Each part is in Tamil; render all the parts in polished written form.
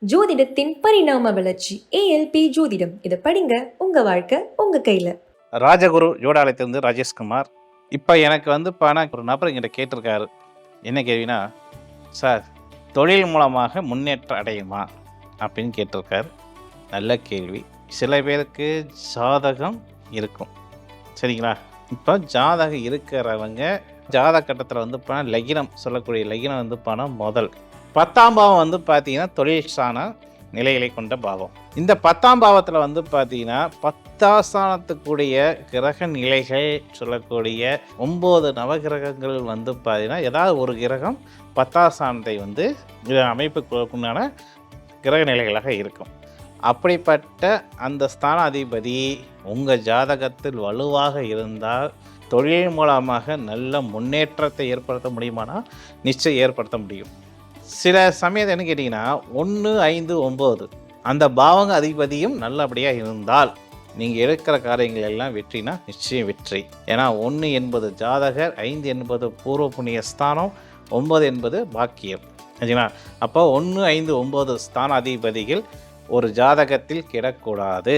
ஜோதிடத்தின் பரிணாம வளர்ச்சி ஏஎல்பி ஜோதிடம். இதை படிங்க, உங்க வாழ்க்கை உங்க கையில. ராஜகுரு ஜோடாலயத்திலிருந்து ராஜேஷ்குமார். இப்போ எனக்கு ஒரு நபர் என்கிட்ட கேட்டிருக்காரு. என்ன கேள்வினா, சார் தொழில் மூலமாக முன்னேற்றம் அடையுமா அப்படின்னு கேட்டிருக்காரு. நல்ல கேள்வி. சில பேருக்கு ஜாதகம் இருக்கும், சரிங்களா? இப்போ ஜாதகம் இருக்கிறவங்க ஜாதக கட்டத்தில் லக்னம் சொல்லக்கூடிய லக்னம் முதல் 10ஆம் பாவம் பார்த்தீங்கன்னா தொழில் ஸ்தான நிலைகளை கொண்ட பாவம். இந்த 10ஆம் பாவத்தில் பார்த்தீங்கன்னா 10ஆம் ஸ்தானத்துக்குரிய கிரக நிலைகள் சொல்லக்கூடிய 9 நவகிரகங்கள் பார்த்தீங்கன்னா ஏதாவது ஒரு கிரகம் 10ஆம் ஸ்தானத்தை அமைப்புக்குண்டான கிரக நிலைகளாக இருக்கும். அப்படிப்பட்ட அந்த ஸ்தானாதிபதி உங்கள் ஜாதகத்தில் வலுவாக இருந்தால் தொழில் மூலமாக நல்ல முன்னேற்றத்தை ஏற்படுத்த முடியுமானா நிச்சயம் ஏற்படுத்த முடியும். சில சமயத்தை என்ன கேட்டிங்கன்னா 1, 5, 9 அந்த பாவங்க அதிபதியும் நல்லபடியாக இருந்தால் நீங்கள் எடுக்கிற காரியங்கள் எல்லாம் வெற்றினா நிச்சயம் வெற்றி. ஏன்னா 1 என்பது ஜாதகர், 5 என்பது பூர்வ புண்ணிய ஸ்தானம், 9 என்பது பாக்கியம், சரிங்களா? அப்போ 1, 5, 9 ஸ்தான அதிபதிகள் ஒரு ஜாதகத்தில் கிடக்கூடாது.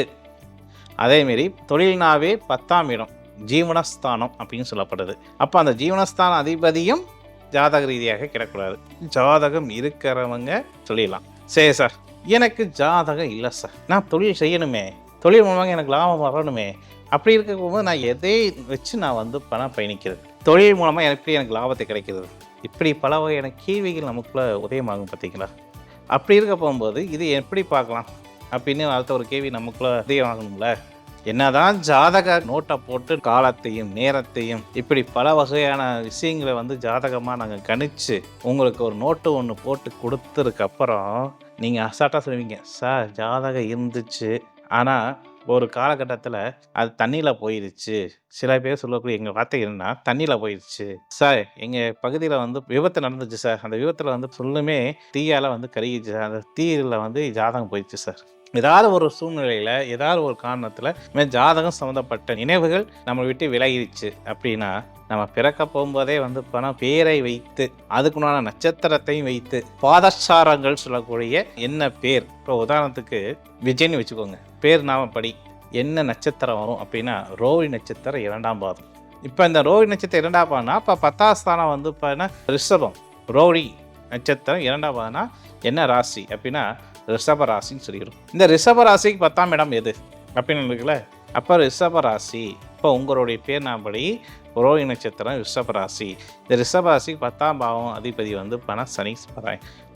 அதேமாரி தொழில்னாவே 10ஆம் இடம் ஜீவனஸ்தானம் அப்படின்னு சொல்லப்படுது. அப்போ அந்த ஜீவனஸ்தான அதிபதியும் ஜாதக ரீதியாக கிடக்கூடாது. ஜாதகம் இருக்கிறவங்க சொல்லிடலாம், சரி சார் எனக்கு ஜாதகம் இல்லை சார், நான் தொழில் செய்யணுமே, தொழில் மூலமாக எனக்கு லாபம் வரணுமே, அப்படி இருக்கும்போது நான் எதை வச்சு நான் பணம் பயணிக்கிறது, தொழில் மூலமாக எனக்கு லாபத்தை கிடைக்கிறது, இப்படி பல வகையான கேள்விகள் நமக்குள்ளே உதயமாகும் பார்த்தீங்களா? அப்படி இருக்க போகும்போது இது எப்படி பார்க்கலாம் அப்படின்னு அடுத்த ஒரு கேள்வி நமக்குள்ளே உதயமாகணும்ல. என்னதான் ஜாதக நோட்டை போட்டு காலத்தையும் நேரத்தையும் இப்படி பல வகையான விஷயங்களை ஜாதகமாக நாங்கள் கணிச்சு உங்களுக்கு ஒரு நோட்டு ஒன்று போட்டு கொடுத்ததுக்கப்புறம் நீங்கள் அசால்ட்டாக சொல்லுவீங்க, சார் ஜாதகம் இருந்துச்சு ஆனால் ஒரு காலகட்டத்தில் அது தண்ணியில் போயிடுச்சு. சில பேர் சொல்லக்கூடிய எங்கள் வார்த்தை என்னன்னா, தண்ணியில் போயிடுச்சு சார், எங்கள் பகுதியில் விபத்து நடந்துச்சு சார், அந்த விபத்தில் சொல்லுமே தீயால் கருகிச்சு சார், அந்த தீயில் ஜாதகம் போயிடுச்சு சார். ஏதாவது ஒரு சூழ்நிலையில் ஏதாவது ஒரு காரணத்தில் ஜாதகம் சம்மந்தப்பட்ட நினைவுகள் நம்ம விட்டு விலகிடுச்சு அப்படின்னா நம்ம பிறக்க போகும்போதே பணம் பேரை வைத்து அதுக்குண்டான நட்சத்திரத்தையும் வைத்து பாதசாரங்கள் சொல்லக்கூடிய என்ன பேர், இப்போ உதாரணத்துக்கு விஜய்னு வச்சுக்கோங்க, பேர் நாமப்படி என்ன நட்சத்திரம் வரும் அப்படின்னா ரோஹி நட்சத்திரம் 2ஆம் பாதம். இப்போ இந்த ரோஹி நட்சத்திரம் 2ஆம் பாதம்னா இப்போ 10ஆம் ஸ்தானம் பார்த்தீங்கன்னா ரிஷபம், ரோஹி நட்சத்திரம் 2ஆம் பாதம்னா என்ன ராசி அப்படின்னா ரிஷப ராசின்னு சொல்லிடும். இந்த ரிஷப ராசிக்கு 10ஆம் இடம் எது அப்படின்னு இருக்குல்ல, அப்போ ரிஷப ராசி. இப்போ உங்களுடைய பேர் நாம்படி ரோஹி நட்சத்திரம் ரிஷப ராசி. இந்த ரிஷப ராசிக்கு 10ஆம் பாவம் அதிபதி சனி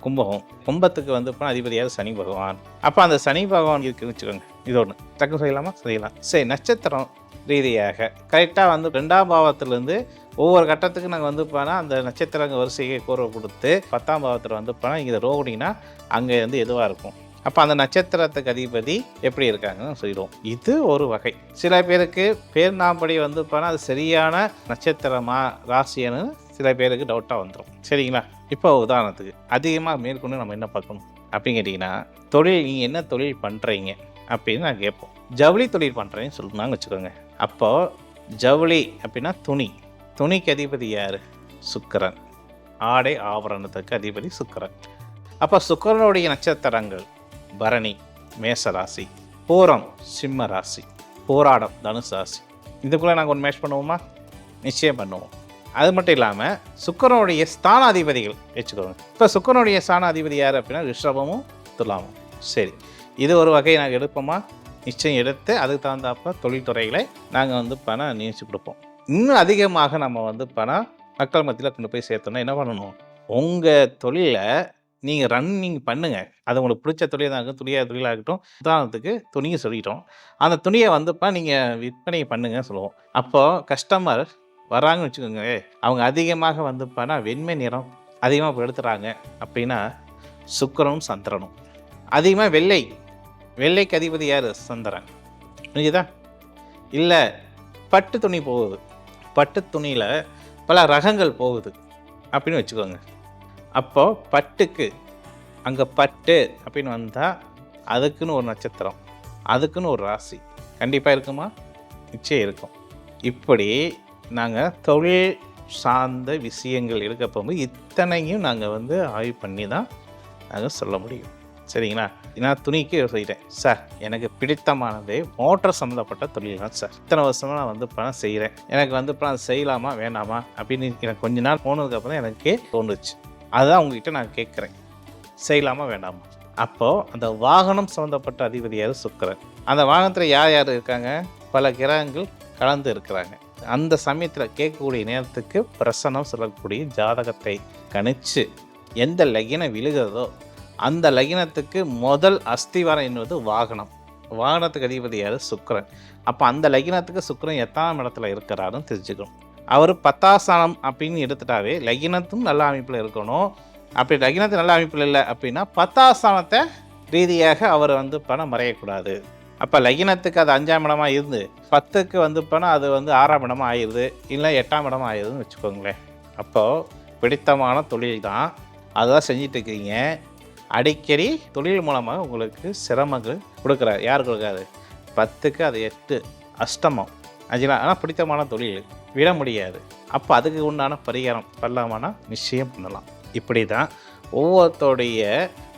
கும்பகம், கும்பத்துக்கு அதிபதியாக சனி பகவான். அப்போ அந்த சனி பகவான் இருக்குன்னு வச்சுக்கோங்க, இது ஒன்று டக்கு செய்யலாமா? செய்யலாம். சரி, நட்சத்திரம் ரீதியாக கரெக்டாக 2ஆம் பாவத்திலேருந்து ஒவ்வொரு கட்டத்துக்கு நாங்கள் அந்த நட்சத்திரங்க வரிசையை கூற கொடுத்து 10ஆம் பாவத்தில் இங்கே ரோகிணின்னா அங்கே எதுவாக இருக்கும். அப்போ அந்த நட்சத்திரத்துக்கு அதிபதி எப்படி இருக்காங்கன்னு சொல்லிடுவோம். இது ஒரு வகை. சில பேருக்கு பேர் நாம்படி அது சரியான நட்சத்திரமா ராசின்னு சில பேருக்கு டவுட்டாக வந்துடும், சரிங்களா? இப்போ உதாரணத்துக்கு அதிகமாக மேற்கொண்டு நம்ம என்ன பார்க்கணும் அப்படின்னு கேட்டிங்கன்னா, தொழில் நீங்கள் என்ன தொழில் பண்ணுறீங்க அப்படின்னு நான் கேட்போம். ஜவுளி தொழில் பண்ணுறேன்னு சொல்லுனாங்க வச்சுக்கோங்க. அப்போது ஜவுளி அப்படின்னா துணிக்கு அதிபதி யார்? சுக்கிரன். ஆடை ஆபரணத்துக்கு அதிபதி சுக்கிரன். அப்போ சுக்கிரனுடைய நட்சத்திரங்கள் பரணி மேசராசி, பூரம் சிம்ம ராசி, போராடம் தனுசு ராசி. இதுக்குள்ளே நாங்கள் ஒன்று மேட்ச் பண்ணுவோமா? நிச்சயம் பண்ணுவோம். அது மட்டும் இல்லாமல் சுக்கிரனுடைய ஸ்தானாதிபதிகள் வச்சுக்கோங்க. இப்போ சுக்கிரனுடைய ஸ்தானாதிபதி யார் அப்படின்னா ரிஷபமும் துலாமும். சரி, இது ஒரு வகை நாங்கள் எடுப்போமா? நிச்சயம் எடுத்து அதுக்கு தகுந்தாப்ப தொழில்துறைகளை நாங்கள் பணம் நியமிச்சு கொடுப்போம். இன்னும் அதிகமாக நம்ம பணம் மக்கள் மத்தியில் கொண்டு போய் சேர்த்தோன்னா என்ன பண்ணணும்? உங்கள் தொழிலை நீங்கள் ரன்னிங் பண்ணுங்கள். அது உங்களுக்கு பிடிச்ச தொழிலாக இருக்கும், தொழிலாக இருக்கட்டும். உதாரணத்துக்கு துணியை சொல்லிட்டோம், அந்த துணியை நீங்கள் விற்பனை பண்ணுங்கன்னு சொல்லுவோம். அப்போது கஸ்டமர் வராங்கன்னு வச்சுக்கோங்க, அவங்க அதிகமாக வெண்மை நிறம் அதிகமாக எடுத்துகிறாங்க அப்படின்னா சுக்கிரனும் சந்திரனும். அதிகமாக வெள்ளைக்கு அதிபதி யார்? சந்திரன். புரியுதா? இல்லை பட்டு துணி போகுது, பட்டு துணியில் பல ரகங்கள் போகுது அப்படின்னு வச்சுக்கோங்க. அப்போது பட்டுக்கு அங்கே பட்டு அப்படின்னு வந்தால் அதுக்குன்னு ஒரு நட்சத்திரம், அதுக்குன்னு ஒரு ராசி கண்டிப்பாக இருக்குமா? நிச்சயம் இருக்கும். இப்படி நாங்கள் தொழில் சார்ந்த விஷயங்கள் எடுக்க போகும்போது இத்தனையும் நாங்கள் ஆய்வு பண்ணி தான் நாங்கள் சொல்ல முடியும். சரிங்களா? நான் துணிக்கு சொல்லிட்டேன், சார் எனக்கு பிடித்தமானது மோட்டார் சம்மந்தப்பட்ட தொழில் தான் சார். இத்தனை வருஷமாக நான் வந்து பணம் செய்கிறேன், எனக்கு வந்து இப்போ நான் செய்யலாமா வேணாமா அப்படின்னு எனக்கு கொஞ்ச நாள் போனதுக்கப்புறம் தான் எனக்கே தோணுச்சு. அதுதான் உங்ககிட்ட நான் கேட்குறேன், செய்யலாமா வேண்டாமா? அப்போது அந்த வாகனம் சம்மந்தப்பட்ட அதிபதி யார்? சுக்கிரன். அந்த வாகனத்தில் யார் யார் இருக்காங்க? பல கிரகங்கள் கலந்து இருக்கிறாங்க. அந்த சமயத்தில் கேட்கக்கூடிய நேரத்துக்கு பிரசனம் சொல்லக்கூடிய ஜாதகத்தை கணிச்சு எந்த லக்னம் விழுகிறதோ அந்த லக்னத்துக்கு முதல் அஸ்திவாரம் என்பது வாகனம். வாகனத்துக்கு அதிபதி யார்? சுக்கிரன். அப்போ அந்த லக்னத்துக்கு சுக்கிரன் எத்தாம் இடத்துல இருக்கிறாருன்னு தெரிஞ்சுக்கணும். அவர் 10ஆம் ஸ்தானம் அப்படின்னு எடுத்துட்டாவே லக்னத்தும் நல்ல அமைப்பில் இருக்கணும். அப்படி லக்னத்து நல்ல அமைப்பில் இல்லை அப்படின்னா 10ஆம் ஸ்தானத்தை ரீதியாக அவர் வந்து பணம் மறையக்கூடாது. அப்போ லக்னத்துக்கு அது 5ஆம் இடமாக இருந்து 10க்கு வந்து பணம் அது வந்து 6ஆம் இடமாக ஆயிடுது, இல்லை 8ஆம் இடமாக ஆயிடுதுன்னு வச்சுக்கோங்களேன். அப்போது பிடித்தமான தொழில் தான், அதுதான் செஞ்சிட்டு இருக்கிறீங்க. அடிக்கடி தொழில் மூலமாக உங்களுக்கு சிரமங்கள் கொடுக்குறாரு. யார் கொடுக்காது? 10க்கு அது 8 அஷ்டமம் 5. ஆனால் பிடித்தமான தொழில் விட முடியாது. அப்போ அதுக்கு உண்டான பரிகாரம் பண்ணலாமான்னா நிச்சயம் பண்ணலாம். இப்படி தான் ஒவ்வொருத்தோடைய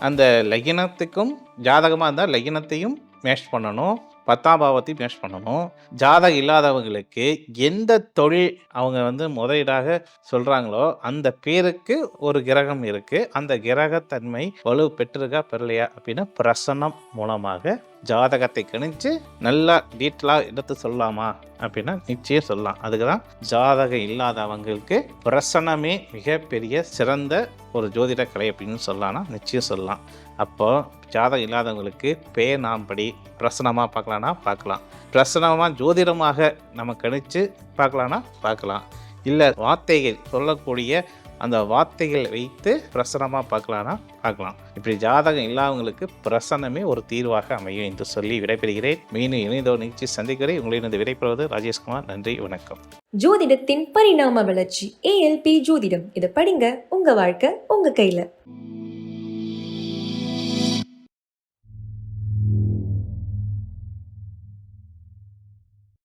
அந்த லக்னத்துக்கும் ஜாதகமாக இருந்தால் லக்னத்தையும் மேட்ச் பண்ணணும், 10ஆம் பாவத்தையும் மேட்ச் பண்ணணும். ஜாதகம் இல்லாதவங்களுக்கு எந்த தொழில் அவங்க வந்து முதலீடாக சொல்கிறாங்களோ அந்த பேருக்கு ஒரு கிரகம் இருக்குது, அந்த கிரகத்தன்மை வலு பெற்றிருக்கா பெறலையா அப்படின்னு பிரசன்னம் மூலமாக ஜாதகத்தை கணிச்சு நல்லா டீட்டெயிலாக எடுத்து சொல்லலாமா அப்படின்னா நிச்சயம் சொல்லலாம். அதுக்கு தான் ஜாதகம் இல்லாதவங்களுக்கு பிரசனமே மிகப்பெரிய சிறந்த ஒரு ஜோதிட கலை அப்படின்னு சொல்லலாம்னா நிச்சயம் சொல்லலாம். அப்போது ஜாதகம் இல்லாதவங்களுக்கு பேர் நாம் படி பிரசனமாக பார்க்கலான்னா பார்க்கலாம், பிரசனமாக ஜோதிடமாக நம்ம கணிச்சு பார்க்கலான்னா பார்க்கலாம், இல்லை வார்த்தைகள் சொல்லக்கூடிய அந்த வார்த்தைகள் வைத்து பிரசனமாக பார்க்கலான்னா பார்க்கலாம். இப்படி ஜாதகம் இல்லாதவங்களுக்கு பிரசனமே ஒரு தீர்வாக அமையும் என்று சொல்லி விடைபெறுகிறேன். மீண்டும் இணைந்தோர் நிகழ்ச்சி சந்திக்கிறேன். உங்களிடம் விடைபெறுவது ராஜேஷ்குமார். நன்றி, வணக்கம். ஜோதிடத்தின் பரிணாம வளர்ச்சி ALP ஜோதிடம். இதை படிங்க, உங்க வாழ்க்கை உங்க கையில.